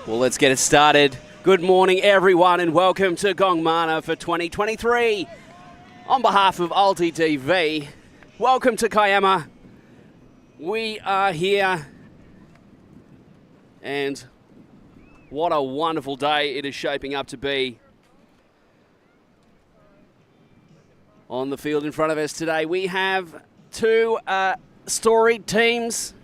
Well, let's get it started. Good morning, everyone, and welcome to Gongmana for 2023. On behalf of ULTI.TV, welcome to Kiama. We are here, and what a wonderful day it is shaping up to be. On the field in front of us today, we have two storied teams,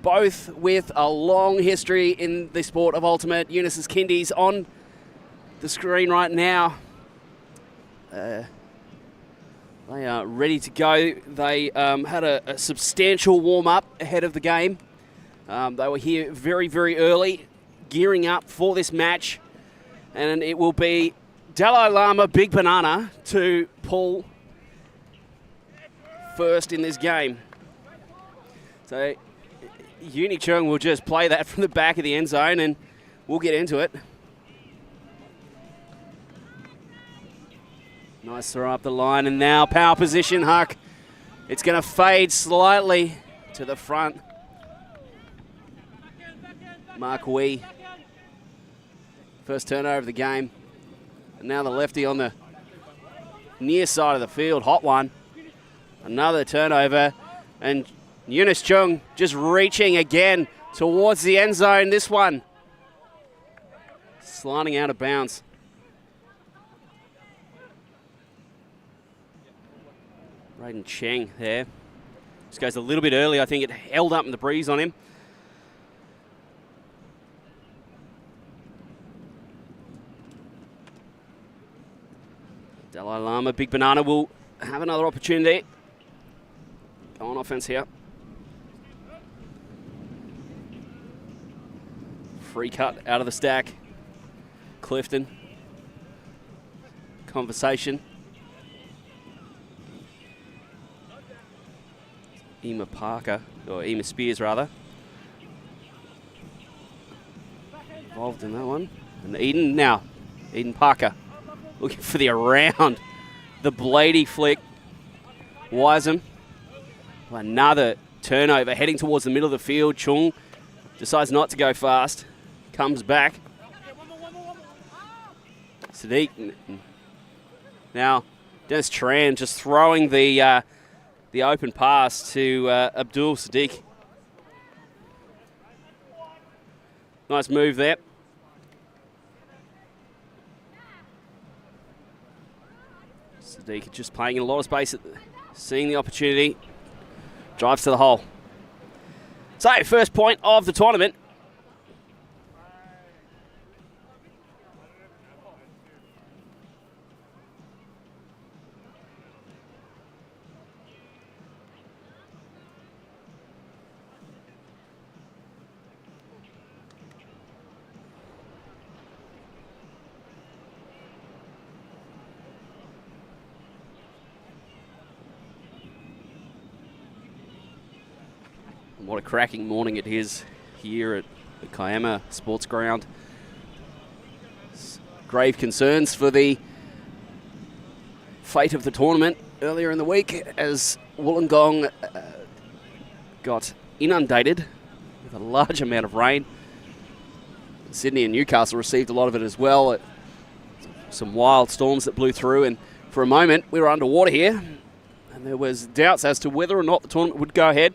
both with a long history in the sport of ultimate. Unis Kies on the screen right now. They are ready to go. They had a substantial warm-up ahead of the game. They were here very, very early, gearing up for this match, and it will be Dalai Lama, Big Banana, to pull first in this game. So Eunice will just play that from the back of the end zone, and we'll get into it. Nice throw up the line, and now power position, Huck. It's going to fade slightly to the front. Mark Wee. First turnover of the game. And now the lefty on the near side of the field, hot one. Another turnover, and Eunice Chung just reaching again towards the end zone. This one sliding out of bounds. Braden Cheng there. Just goes a little bit early. I think it held up in the breeze on him. Dalai Lama, Big Banana will have another opportunity. Go on offense here. Free cut out of the stack. Clifton. Conversation. Ema Parker, or Ema Spears rather. Involved in that one. And Eden now. Eden Parker looking for the around. The Blady flick. Wiseman. Another turnover heading towards the middle of the field. Chung decides not to go fast. Comes back. Sadiq. Now Dennis Tran just throwing the open pass to Abdul Sadiq. Nice move there. Sadiq just playing in a lot of space, seeing the opportunity. Drives to the hole. So, first point of the tournament. What a cracking morning it is here at the Kiama Sports Ground. Grave concerns for the fate of the tournament earlier in the week as Wollongong got inundated with a large amount of rain. Sydney and Newcastle received a lot of it as well. Some wild storms that blew through, and for a moment we were underwater here, and there was doubts as to whether or not the tournament would go ahead.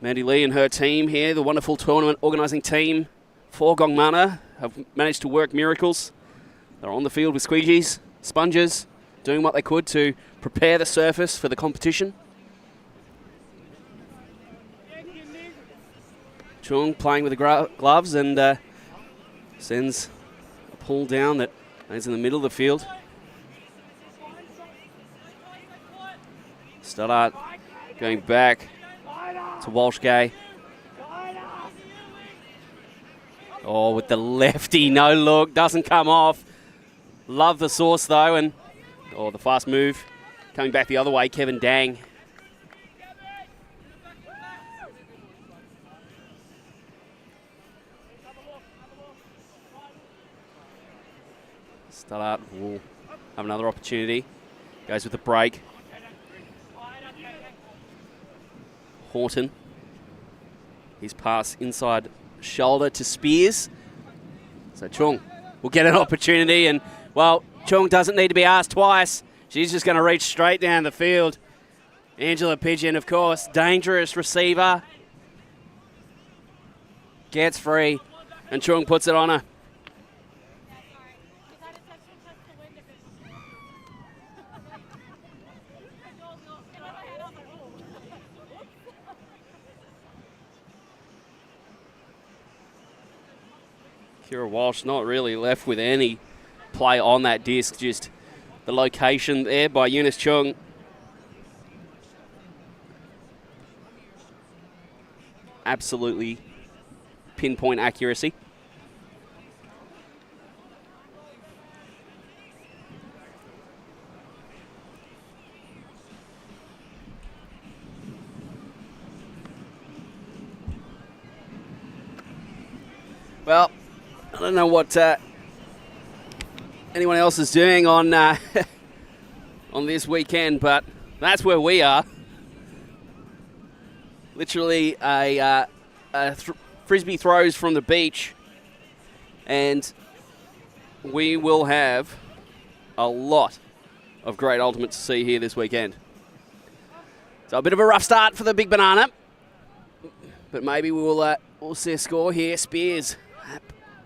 Mandy Lee and her team here, the wonderful tournament organising team for Gongmana, have managed to work miracles. They're on the field with squeegees, sponges, doing what they could to prepare the surface for the competition. Chung playing with the gloves and sends a pull down that is in the middle of the field. Stoddart going back to Walsh-Gay. Oh, with the lefty, no look, doesn't come off. Love the source though, and the fast move coming back the other way, Kevin Dang. Stoddart will have another opportunity. Goes with the break. Horton His pass inside shoulder to Spears. So Chung will get an opportunity, and, well, Chung doesn't need to be asked twice. She's just going to reach straight down the field. Angela Pigeon, of course, dangerous receiver. Gets free, and Chung puts it on her. Kira Walsh not really left with any play on that disc, just the location there by Eunice Chung. Absolutely pinpoint accuracy. Well, I don't know what anyone else is doing on on this weekend, but that's where we are. Literally a Frisbee throws from the beach, and we will have a lot of great ultimates to see here this weekend. So a bit of a rough start for the Big Banana, but maybe we'll see a score here. Spears.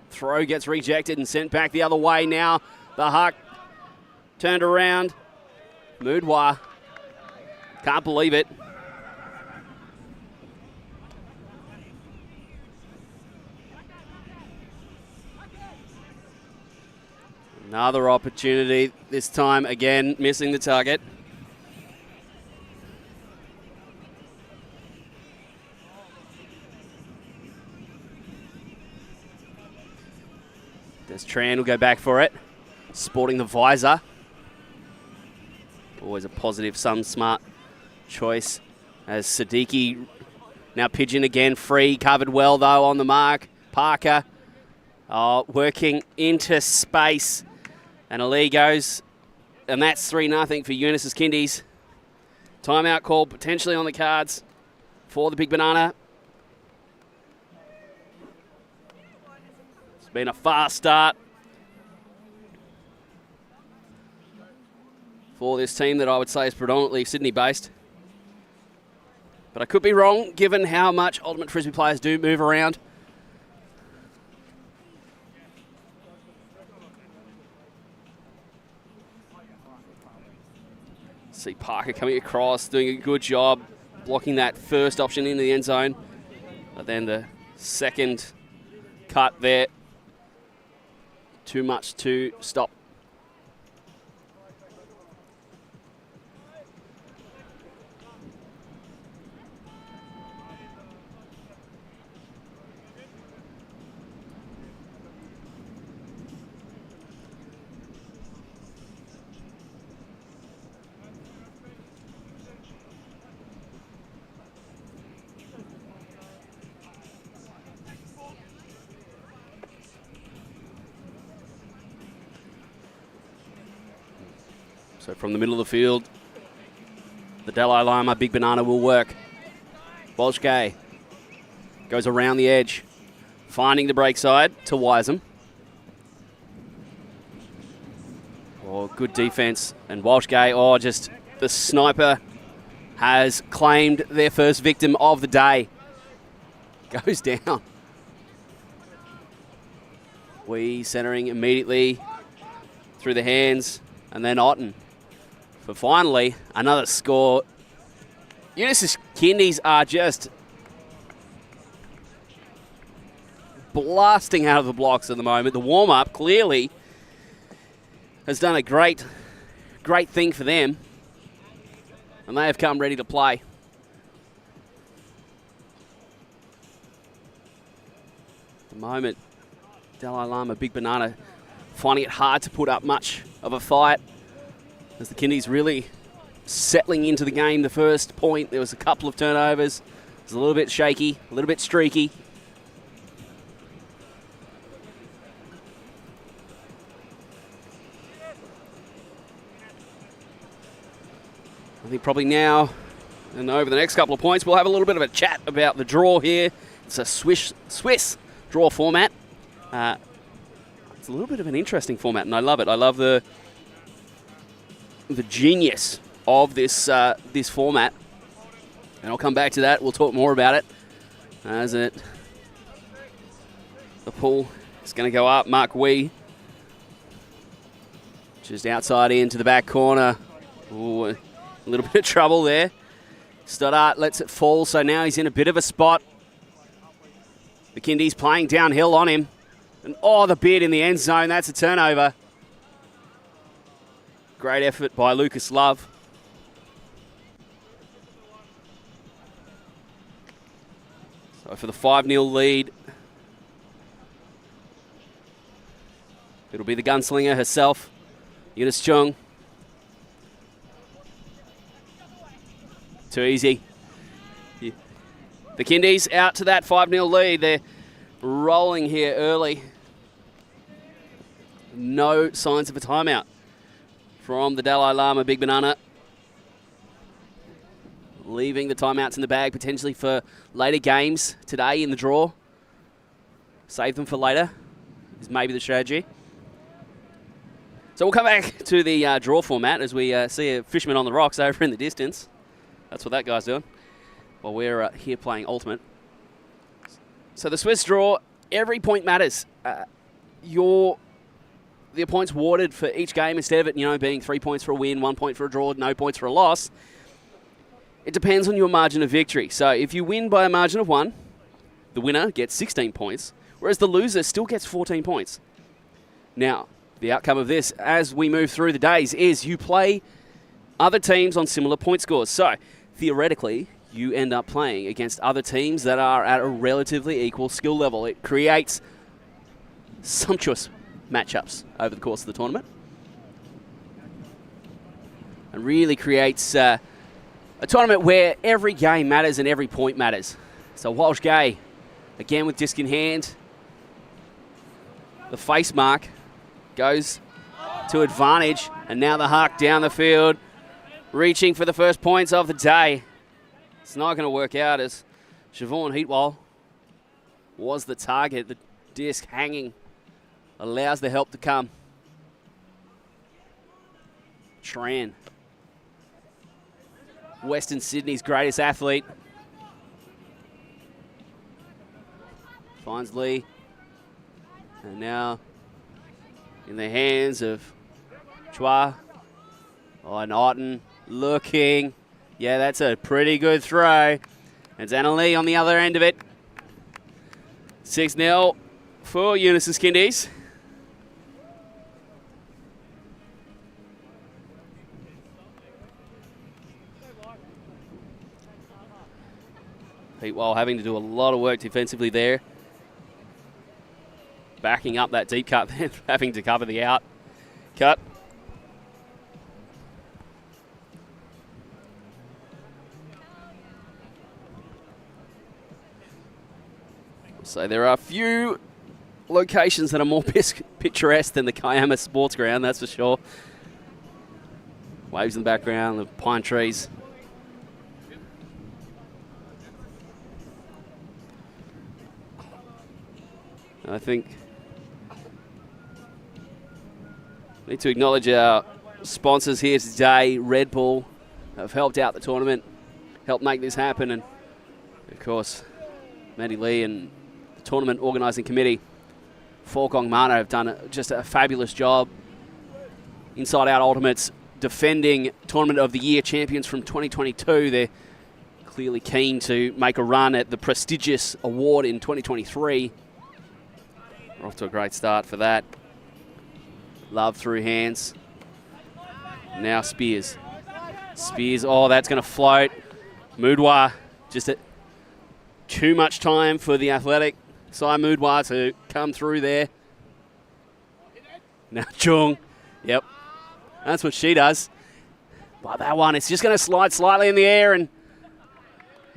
Throw gets rejected and sent back the other way now. The Huck turned around. Moodwa. Can't believe it. Another opportunity, this time again missing the target. Tran will go back for it, sporting the visor. Always a positive, some smart choice as Siddiqui, now Pigeon again, free, covered well though on the mark. Parker working into space, and a lead goes, and that's 3-0 for Eunice's Kindies. Timeout call potentially on the cards for the Big Banana. Been a fast start for this team that I would say is predominantly Sydney-based. But I could be wrong, given how much Ultimate Frisbee players do move around. See Parker coming across, doing a good job, blocking that first option into the end zone. But then the second cut there, too much to stop. So from the middle of the field, the Dalai Lama Big Banana will work. Walsh Gay goes around the edge, finding the break side to Wiseman. Oh, good defense. And Walsh Gay, just the sniper has claimed their first victim of the day. Goes down. We centering immediately through the hands, and then Otten. But finally, another score. Unis Kies are just blasting out of the blocks at the moment. The warm-up clearly has done a great thing for them. And they have come ready to play. At the moment, Dalai Lama, Big Banana, finding it hard to put up much of a fight. As the Kindies really settling into the game. The first point, there was a couple of turnovers. It was a little bit shaky, a little bit streaky. I think probably now and over the next couple of points, we'll have a little bit of a chat about the draw here It's a Swiss draw format. It's a little bit of an interesting format, and I love it. I love the genius of this format, and I'll come back to that. We'll talk more about it as the pull is going to go up. Mark Wee just outside into the back corner. Ooh, a little bit of trouble there. Stoddart lets it fall, so now he's in a bit of a spot. The Kindies playing downhill on him. And the bid in the end zone, that's a turnover. Great effort by Lucas Love. So for the 5-0 lead, it'll be the gunslinger herself, Eunice Chung. Too easy. Yeah. The Kindies out to that 5-0 lead. They're rolling here early. No signs of a timeout from the Dalai Lama Big Banana. Leaving the timeouts in the bag potentially for later games today in the draw. Save them for later is maybe the strategy. So we'll come back to the draw format as we see a fisherman on the rocks over in the distance. That's what that guy's doing while we're here playing Ultimate. So the Swiss draw, every point matters. The points awarded for each game, instead of it being 3 points for a win, 1 point for a draw, no points for a loss, it depends on your margin of victory. So if you win by a margin of 1, the winner gets 16 points, whereas the loser still gets 14 points. Now, the outcome of this, as we move through the days, is you play other teams on similar point scores. So, theoretically, you end up playing against other teams that are at a relatively equal skill level. It creates sumptuous matchups over the course of the tournament and really creates a tournament where every game matters and every point matters. So Walsh Gay, again with disc in hand. The face mark goes to advantage, and now the huck down the field, reaching for the first points of the day. It's not going to work out as Siobhan Heatwall was the target. The disc hanging allows the help to come. Tran, Western Sydney's greatest athlete, finds Lee, and now in the hands of Chua. And Otten looking. Yeah, that's a pretty good throw. And Anna Lee on the other end of it. 6-0 for Unis's Kindies. Heatwell having to do a lot of work defensively there. Backing up that deep cut, then having to cover the out cut. So there are a few locations that are more picturesque than the Kiama Sports Ground, that's for sure. Waves in the background, the pine trees. I think we need to acknowledge our sponsors here today. Red Bull have helped out the tournament, helped make this happen, and of course, Maddie Lee and the tournament organising committee for Gongmana have done just a fabulous job. Inside Out Ultimates defending Tournament of the Year champions from 2022. They're clearly keen to make a run at the prestigious award in 2023. We're off to a great start for that. Love through hands. Now Spears. Spears, that's going to float. Moudwa, just too much time for the athletic Sai Moudwa to come through there. Now Chung, yep, that's what she does. But that one, it's just going to slide slightly in the air, and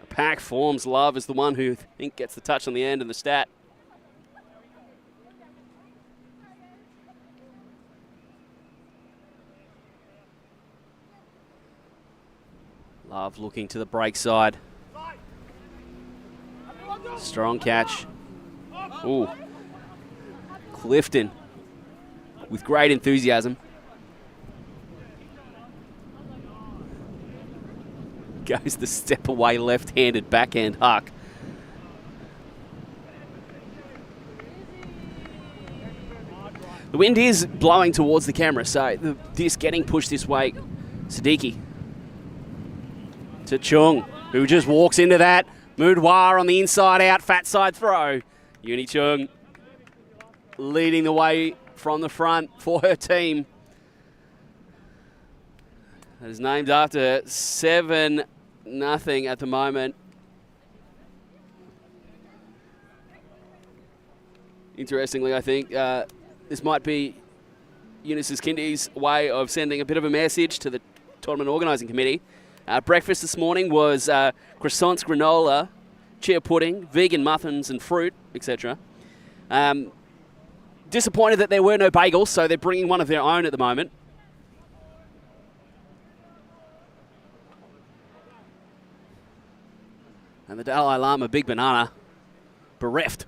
a pack forms. Love is the one who I think gets the touch on the end of the stat. Love looking to the break side. Strong catch. Ooh. Clifton with great enthusiasm. Goes the step away left-handed backhand huck. The wind is blowing towards the camera, so the disc getting pushed this way. Siddiqui to Chung, who just walks into that. Moodwar on the inside out, fat side throw. Uni Chung leading the way from the front for her team. That is named after her. 7-0 at the moment. Interestingly, I think this might be Eunice's Kindies' way of sending a bit of a message to the tournament organising committee. Breakfast this morning was croissants, granola, chia pudding, vegan muffins and fruit, etc. Disappointed that there were no bagels, so they're bringing one of their own at the moment. And the Dalai Lama Big Banana bereft.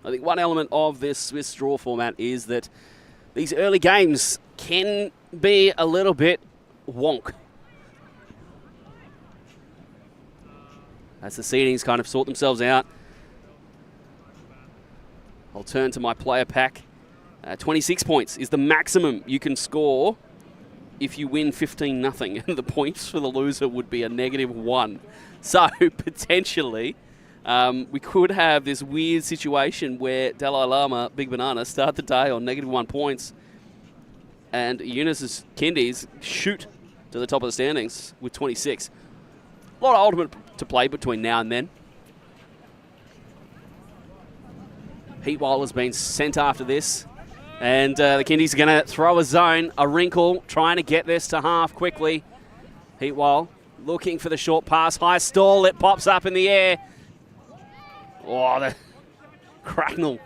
I think one element of this Swiss draw format is that these early games can be a little bit wonk. As the seedings kind of sort themselves out. I'll turn to my player pack. 26 points is the maximum you can score if you win 15-0. And the points for the loser would be a -1. So potentially we could have this weird situation where Dalai Lama, Big Banana, start the day on -1 points and Eunice's Kindies shoot to the top of the standings with 26. A lot of ultimate to play between now and then. Heatwall has been sent after this. And the Kindies are going to throw a zone, a wrinkle, trying to get this to half quickly. Heatwall looking for the short pass. High stall, it pops up in the air. Oh, the Cracknell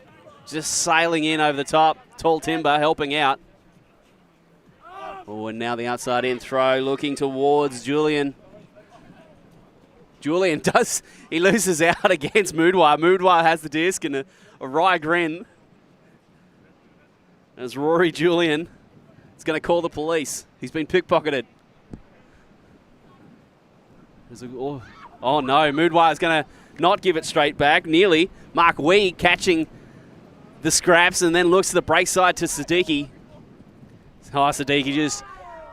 just sailing in over the top. Tall Timber helping out. Oh, and now the outside in throw looking towards Julian. Julian he loses out against Moodwar. Moodwar has the disc and a wry grin. As Rory Julian is going to call the police. He's been pickpocketed. Oh no, Moodwar is going to not give it straight back. Nearly. Mark Wee catching the scraps and then looks to the break side to Siddiqui. Oh, Siddiqui just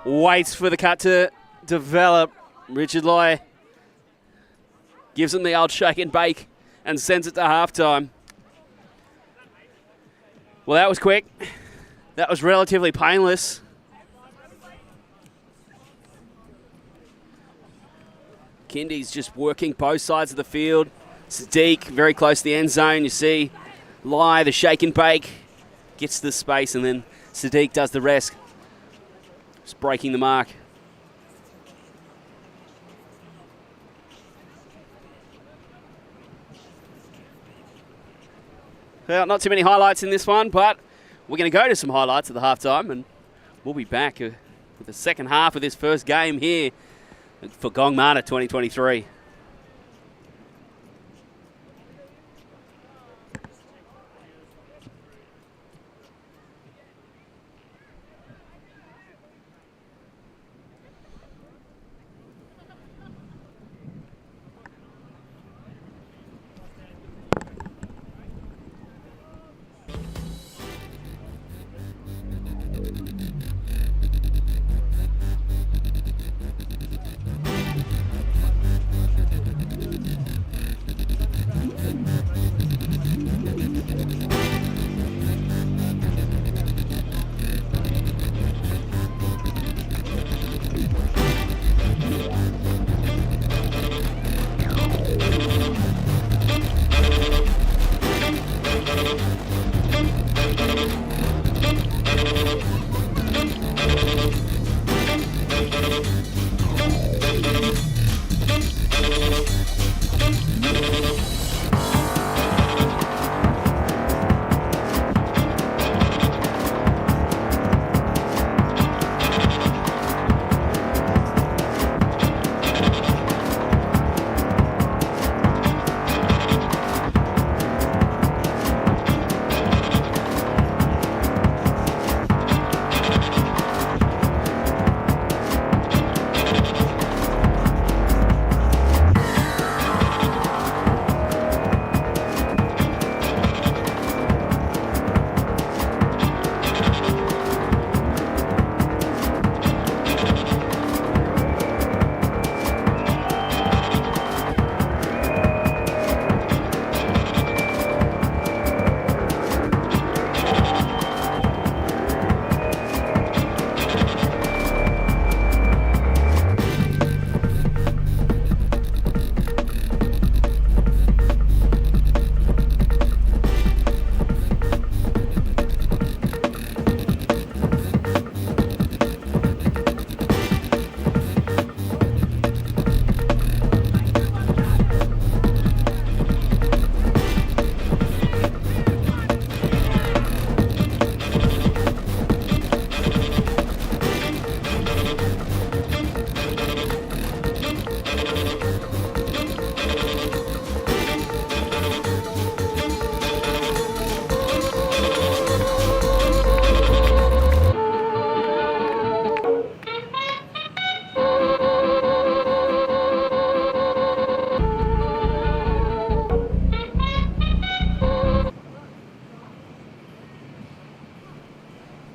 waits for the cut to develop. Richard Loy gives him the old shake and bake and sends it to halftime. Well, that was quick. That was relatively painless. Kindies just working both sides of the field. Siddiq very close to the end zone. You see Lai, the shake and bake, gets the space, and then Siddiq does the rest. Just breaking the mark. Well, not too many highlights in this one, but we're going to go to some highlights at the halftime, and we'll be back with the second half of this first game here for Gongmana 2023.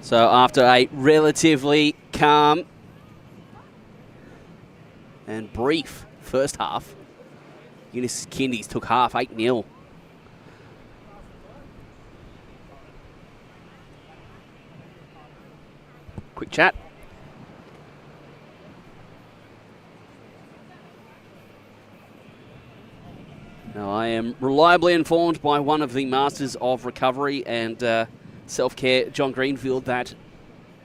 So after a relatively calm and brief first half, Unis Kindies took half 8-0. Quick chat. Now, I am reliably informed by one of the masters of recovery and self-care, John Greenfield, that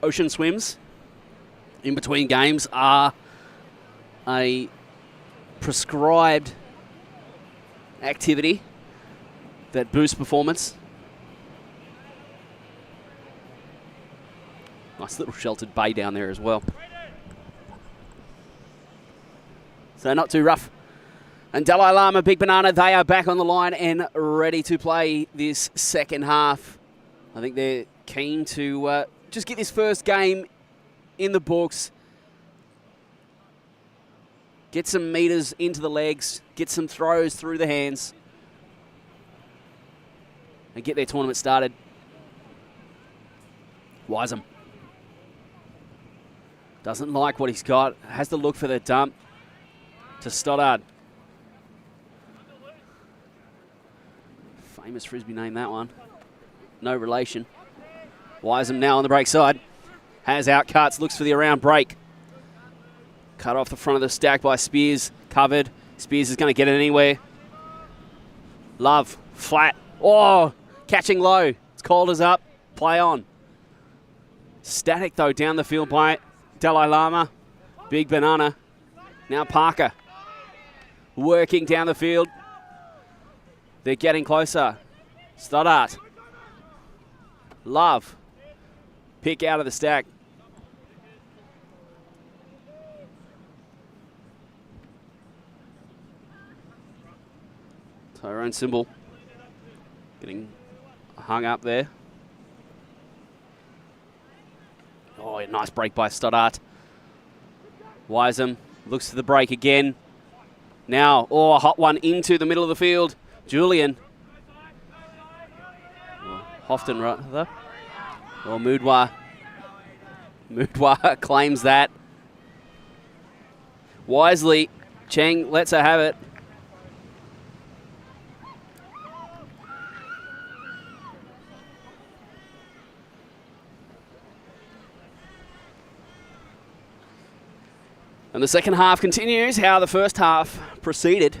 ocean swims in between games are a prescribed activity that boosts performance. Nice little sheltered bay down there as well. So not too rough. And Dalai Lama, Big Banana, they are back on the line and ready to play this second half. I think they're keen to just get this first game in the books. Get some meters into the legs, get some throws through the hands, and get their tournament started. Wisem doesn't like what he's got, has to look for the dump to Stoddard. Famous Frisbee name, that one. No relation. Wisem now on the break side. Has out cuts, looks for the around break. Cut off the front of the stack by Spears. Covered. Spears is going to get it anywhere. Love. Flat. Oh, catching low. It's called as up. Play on. Static, though, down the field by Dalai Lama. Big Banana. Now Parker. Working down the field. They're getting closer. Stoddart. Love. Pick out of the stack. Tyrone Symbol getting hung up there. Oh, a nice break by Stoddart. Wisem looks to the break again. Now, oh, a hot one into the middle of the field. Julian. Hofton, rather. Or Moodwa. Moodwa claims that. Wisely, Cheng lets her have it. And the second half continues how the first half proceeded.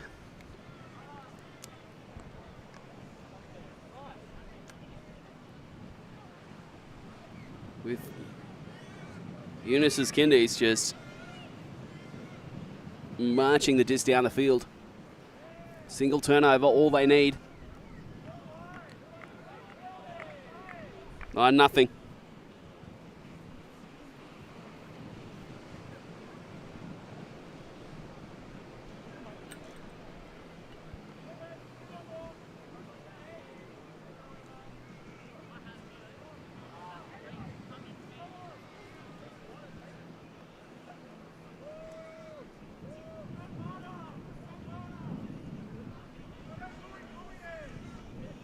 With Eunice's Kindies just marching the disc down the field. Single turnover, all they need. 9-0.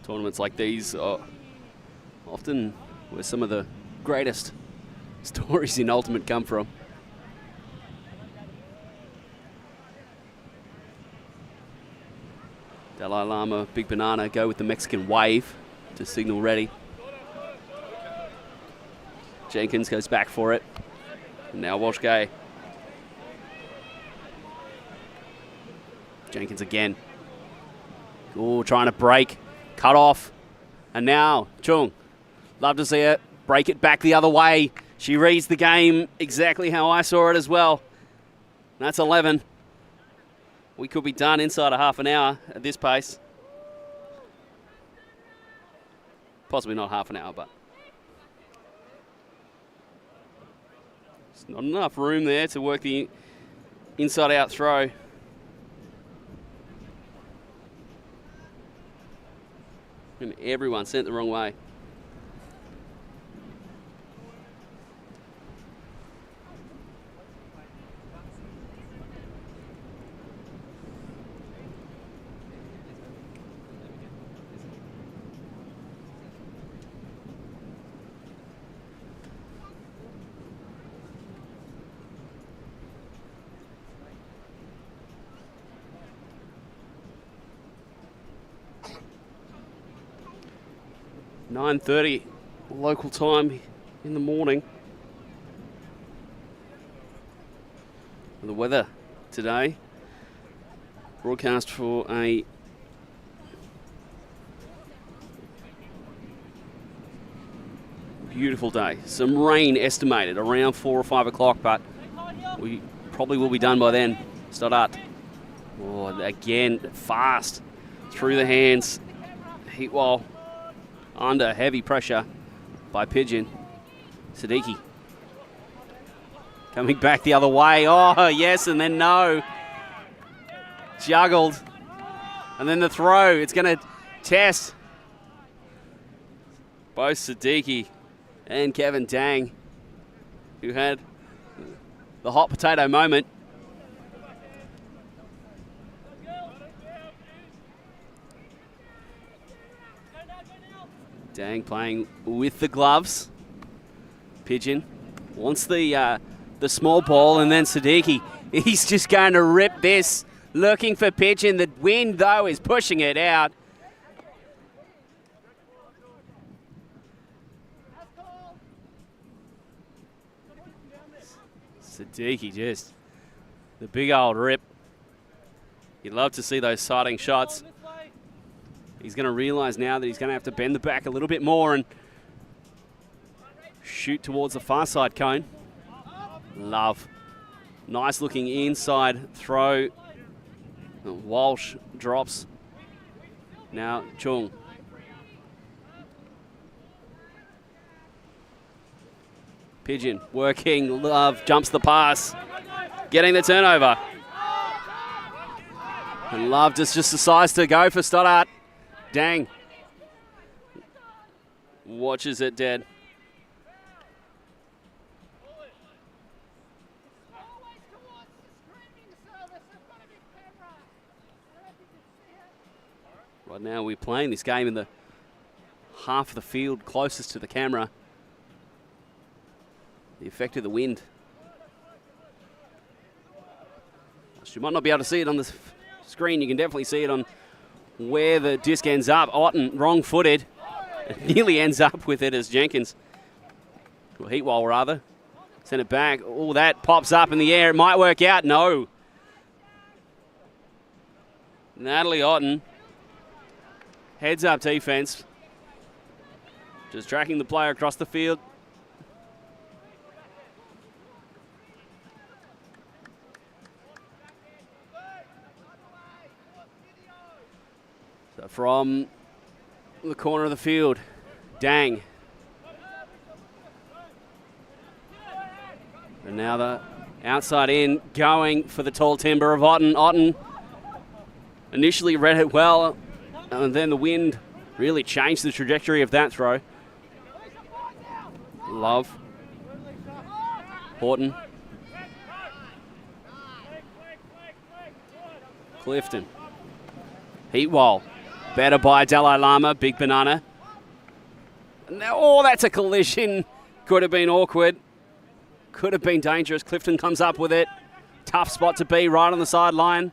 Tournaments like these are often where some of the greatest stories in Ultimate come from. Dalai Lama, Big Banana go with the Mexican wave to signal ready. Jenkins goes back for it. And now Walsh Gay. Jenkins again. Oh, trying to break. Cut off. And now Chung. Love to see it. Break it back the other way. She reads the game exactly how I saw it as well. That's 11. We could be done inside a half an hour at this pace. Possibly not half an hour, but there's not enough room there to work the inside-out throw. And everyone sent the wrong way. 9:30 local time in the morning. The weather today, broadcast for a beautiful day. Some rain estimated around 4 or 5 o'clock, but we probably will be done by then. Stoddart. Oh, again, fast through the hands. Heatwall under heavy pressure by Pigeon. Siddiqui coming back the other way. Oh, yes, and then no. Juggled. And then the throw. It's going to test both Siddiqui and Kevin Dang, who had the hot potato moment. Dang playing with the gloves. Pigeon wants the small ball, and then Siddiqui, he's just going to rip this, looking for Pigeon. The wind, though, is pushing it out. Siddiqui just, the big old rip. You'd love to see those sighting shots. He's going to realise now that he's going to have to bend the back a little bit more and shoot towards the far side cone. Love. Nice looking inside throw. Walsh drops. Now Chung. Pigeon working. Love jumps the pass. Getting the turnover. And Love just decides to go for Stoddart. Dang. Watches it dead. Right now we're playing this game in the half of the field closest to the camera. The effect of the wind. You might not be able to see it on the screen. You can definitely see it on where the disc ends up. Otten, wrong-footed. It nearly ends up with it as Jenkins, well, Heatwall rather, send it back. Oh, that pops up in the air. It might work out. No. Natalie Otten, heads up defense. Just tracking the player across the field. So from the corner of the field, Dang. And now the outside in, going for the tall timber of Otten. Otten initially read it well, and then the wind really changed the trajectory of that throw. Love. Horton. Clifton. Heatwall. Better by Dalai Lama. Big banana. Now, oh, that's a collision. Could have been awkward. Could have been dangerous. Clifton comes up with it. Tough spot to be, right on the sideline.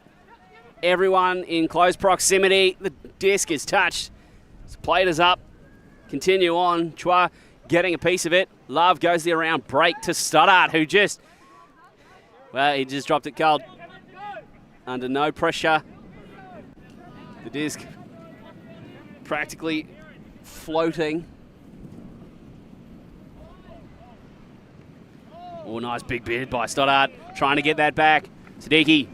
Everyone in close proximity. The disc is touched. His plate is up. Continue on. Chua getting a piece of it. Love goes the around break to Stoddart, who just, well, he just dropped it cold. Under no pressure. The disc practically floating. Oh, nice big bid by Stoddart, trying to get that back. Siddiqui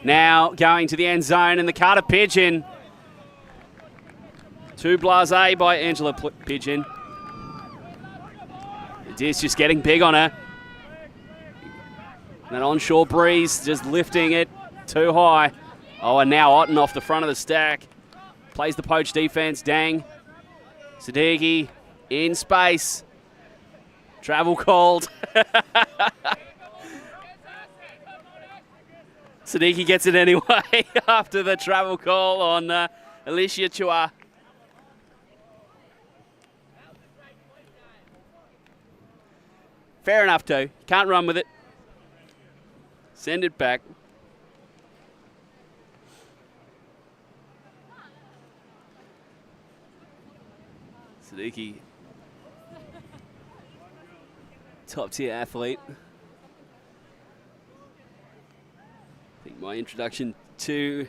now going to the end zone, and the Carter Pigeon. Too blasé by Angela Pigeon. The disc just getting big on her. That onshore breeze just lifting it too high. Oh, and now Otten off the front of the stack. Plays the poach defense. Dang. Siddiqui in space. Travel called. Siddiqui gets it anyway after the travel call on Alicia Chua. Fair enough too. Can't run with it. Send it back. Siddiqui, top tier athlete. I think my introduction to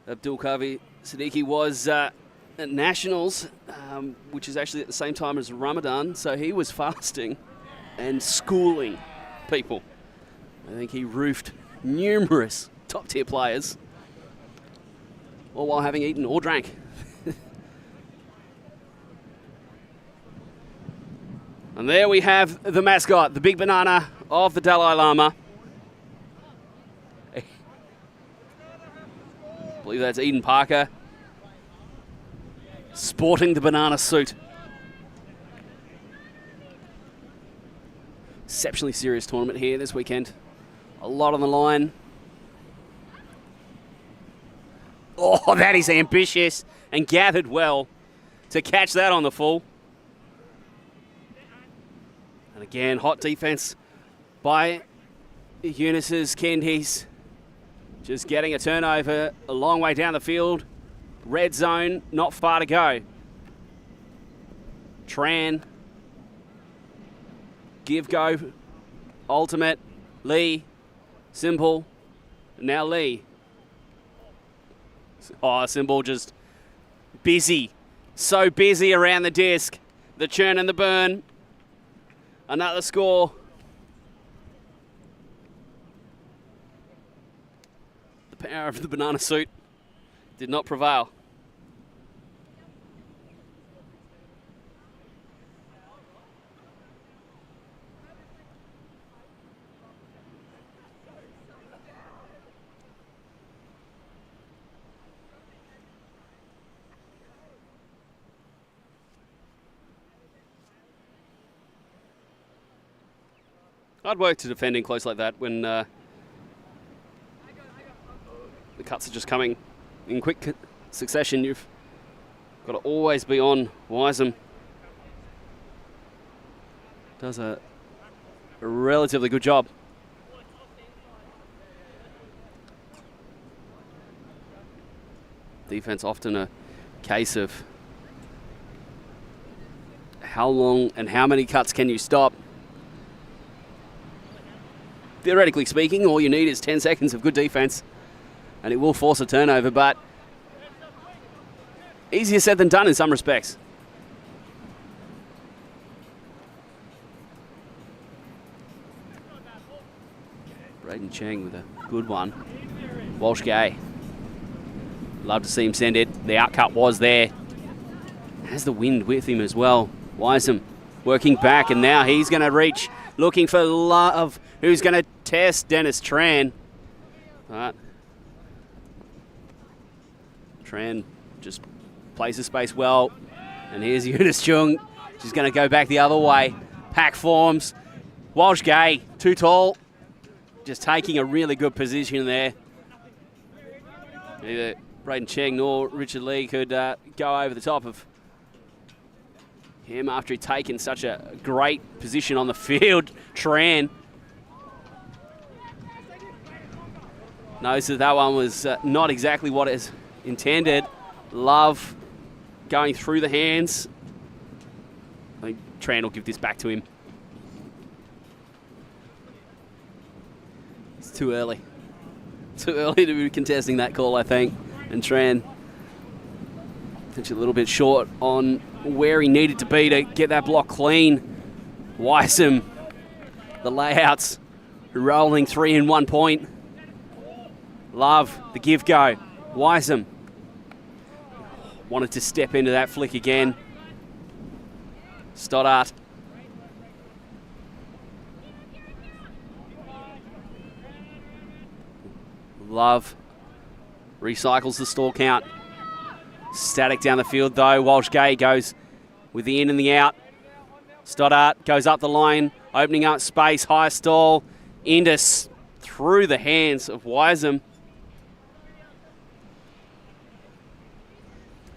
Abdul Kavi Siddiqui was at Nationals, which is actually at the same time as Ramadan, so he was fasting and schooling people. I think he roofed numerous top tier players, all while having eaten or drank. And there we have the mascot, the big banana of the Dalai Lama. I believe that's Eden Parker, sporting the banana suit. Exceptionally serious tournament here this weekend. A lot on the line. Oh, that is ambitious and gathered well to catch that on the full. And again, hot defense by Eunice's Kindies. Just getting a turnover a long way down the field. Red zone, not far to go. Tran. Give go. Ultimate. Lee. Simple. Now Lee. Oh, Simple just busy. So busy around the disc. The churn and the burn. Another score. The power of the banana suit did not prevail. I'd work to defending close like that when the cuts are just coming in quick succession. You've got to always be on Wisem. Does a relatively good job. Defense often a case of how long and how many cuts can you stop. Theoretically speaking, all you need is 10 seconds of good defense and it will force a turnover, but easier said than done in some respects. Braden Cheng with a good one. Walsh Gay. Love to see him send it. The outcut was there. Has the wind with him as well. Wisem working back, and now he's going to reach, looking for love. Who's going to test Dennis Tran? But Tran just plays the space well. And here's Eunice Chung. She's going to go back the other way. Pack forms. Walsh Gay, too tall. Just taking a really good position there. Neither Braden Cheng nor Richard Lee could go over the top of him after he'd taken such a great position on the field. Tran knows that one was not exactly what is intended. Love going through the hands. I think Tran will give this back to him. It's too early. Too early to be contesting that call, I think. And Tran potentially a little bit short on where he needed to be to get that block clean. Wisem, the layouts, rolling 3 in 1 point. Love, the give go. Wisem wanted to step into that flick again. Stoddart. Love recycles the stall count. Static down the field though. Walsh Gay goes with the in and the out. Stoddart goes up the line, opening up space, high stall. Indus through the hands of Wisem.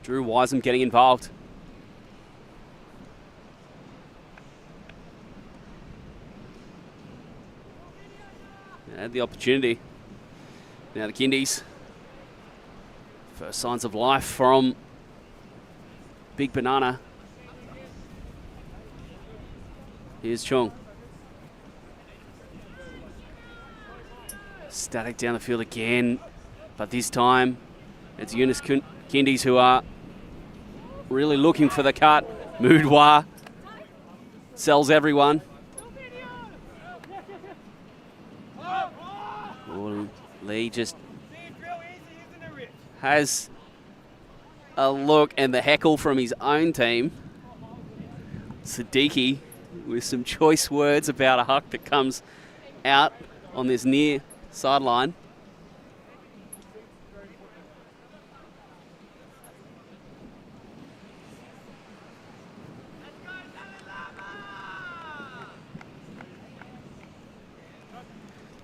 Drew Wisem getting involved. Had the opportunity. Now the Kindies. First signs of life from big banana. Here's Chung. Static down the field again, but this time it's Unis Kindies who are really looking for the cut. Moodwa sells everyone. Lee just has a look, and the heckle from his own team. Siddiqui with some choice words about a huck that comes out on this near sideline.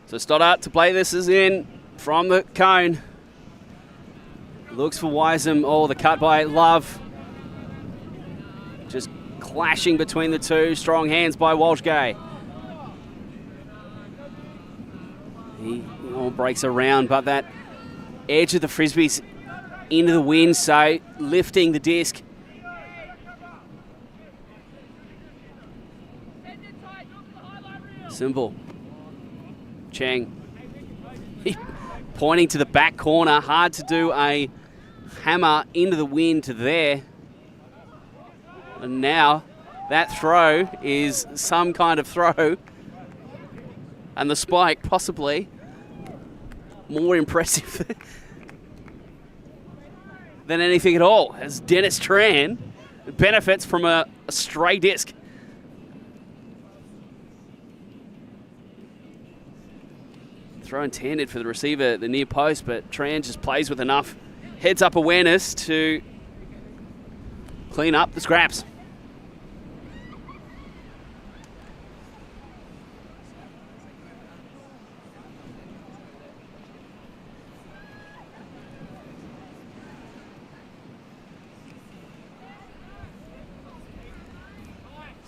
So Stoddart to play this is in from the cone. Looks for Wiseman. Oh, the cut by Love. Just clashing between the two. Strong hands by Walsh-Gay. He breaks around, but that edge of the Frisbee's into the wind, so lifting the disc. Simple. Chang pointing to the back corner. Hard to do a hammer into the wind to there. And now that throw is some kind of throw. And the spike possibly more impressive than anything at all, as Dennis Tran benefits from a stray disc. Throw intended for the receiver, the near post, but Tran just plays with enough heads-up awareness to clean up the scraps.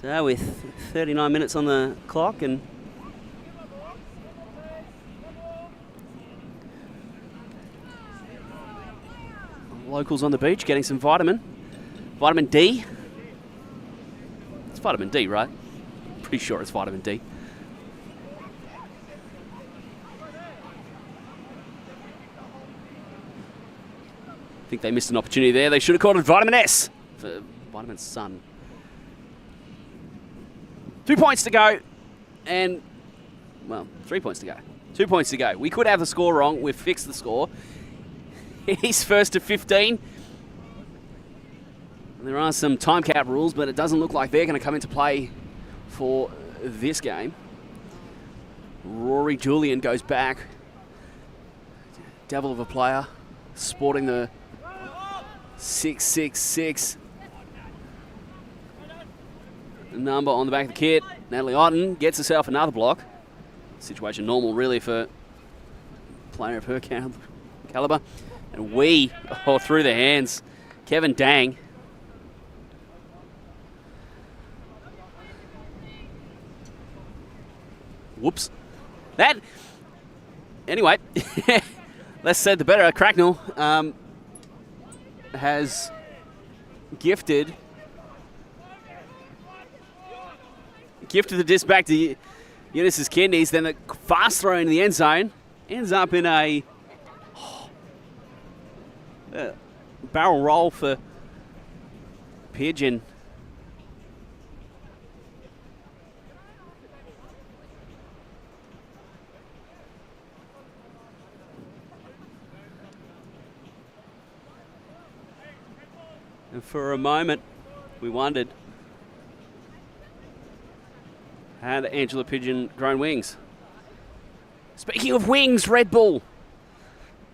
So with 39 minutes on the clock and locals on the beach getting some vitamin D. It's vitamin D, right? Pretty sure it's vitamin D. I think they missed an opportunity there. They should have called it vitamin S for vitamin sun. 2 points to go, and, well, 3 points to go. 2 points to go. We could have the score wrong. We've fixed the score. He's first to 15. There are some time cap rules, but it doesn't look like they're going to come into play for this game. Rory Julian goes back. Devil of a player, sporting the 666 number on the back of the kit. Natalie Otten gets herself another block. Situation normal, really, for a player of her caliber. And through the hands, Kevin Dang. Whoops. Anyway, less said the better. Cracknell has gifted the disc back to Eunice's Kindies. Then a fast throw into the end zone. Ends up in a barrel roll for Pigeon. And for a moment, we wondered, had Angela Pigeon grown wings? Speaking of wings, Red Bull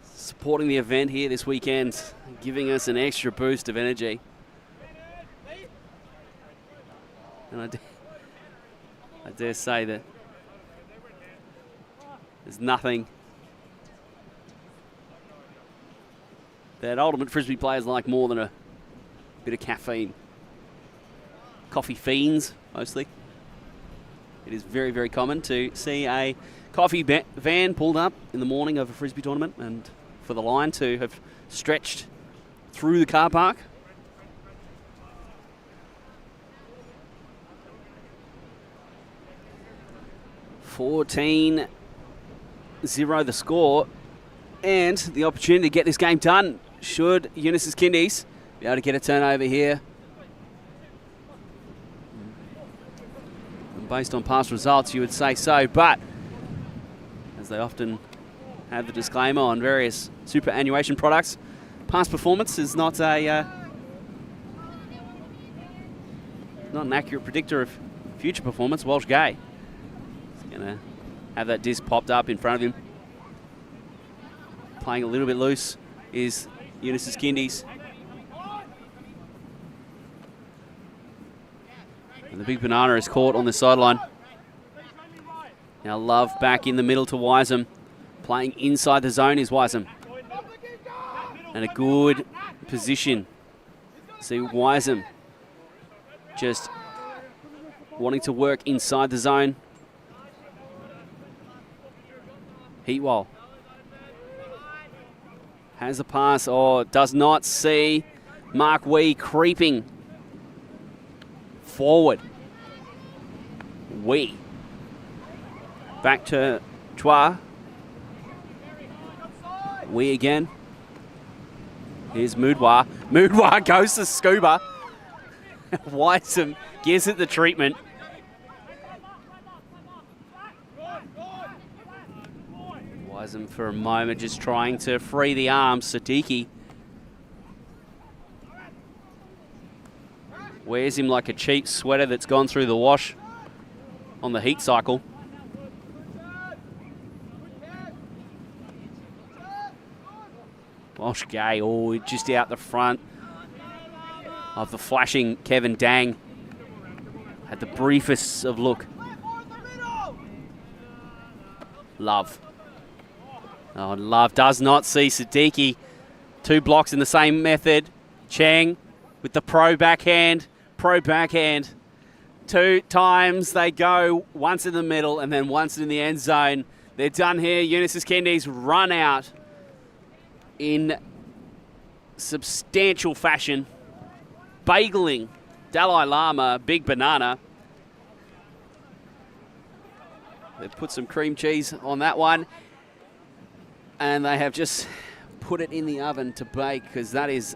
supporting the event here this weekend, giving us an extra boost of energy. And I dare say that there's nothing that ultimate Frisbee players like more than a bit of caffeine. Coffee fiends, mostly. It is very, very common to see a coffee van pulled up in the morning of a Frisbee tournament and for the line to have stretched through the car park. 14-0 the score, and the opportunity to get this game done should Unis Kindies be able to get a turnover here. And based on past results, you would say so, but as they often have the disclaimer on various superannuation products, past performance is not an accurate predictor of future performance. Walsh Gay is going to have that disc popped up in front of him. Playing a little bit loose is Unis Kindies. And the big banana is caught on the sideline. Now Love back in the middle to Wisem. Playing inside the zone is Wisem. And a good position. See Wisem just wanting to work inside the zone. Heatwall has a pass, or does not see Mark Wee creeping forward. Wee back to Chua. Wee again. Here's Moodwa. Moodwa goes to Scuba. Wisem gives it the treatment. Wisem for a moment just trying to free the arms. Siddiqui wears him like a cheap sweater that's gone through the wash on the heat cycle. Walsh Gay, just out the front of the flashing Kevin Dang. Had the briefest of look. Love. Oh, Love does not see Siddiqui. 2 blocks in the same method. Chang with the pro backhand. 2 times they go, once in the middle and then once in the end zone. They're done here. Unis Kindies run out in substantial fashion, bageling Dalai Lama, big banana. They've put some cream cheese on that one, and they have just put it in the oven to bake, because that is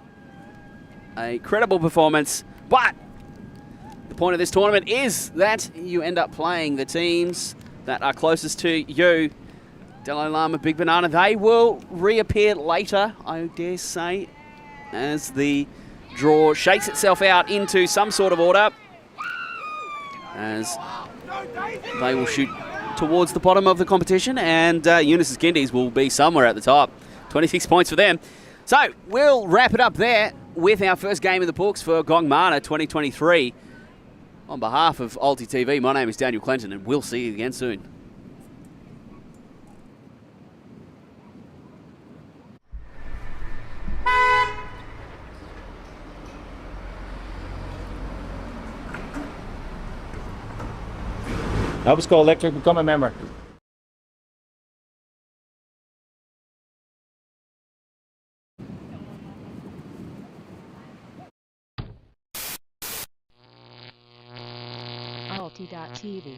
a credible performance. But the point of this tournament is that you end up playing the teams that are closest to you. Dalai Lama, Big Banana, they will reappear later, I dare say, as the draw shakes itself out into some sort of order, as they will shoot towards the bottom of the competition, and Unis Kindies will be somewhere at the top. 26 points for them. So we'll wrap it up there with our first game in the books for Gongmana 2023. On behalf of ULTI.TV, my name is Daniel Clinton, and we'll see you again soon. Nova School Electric, become a member. ULTI.TV.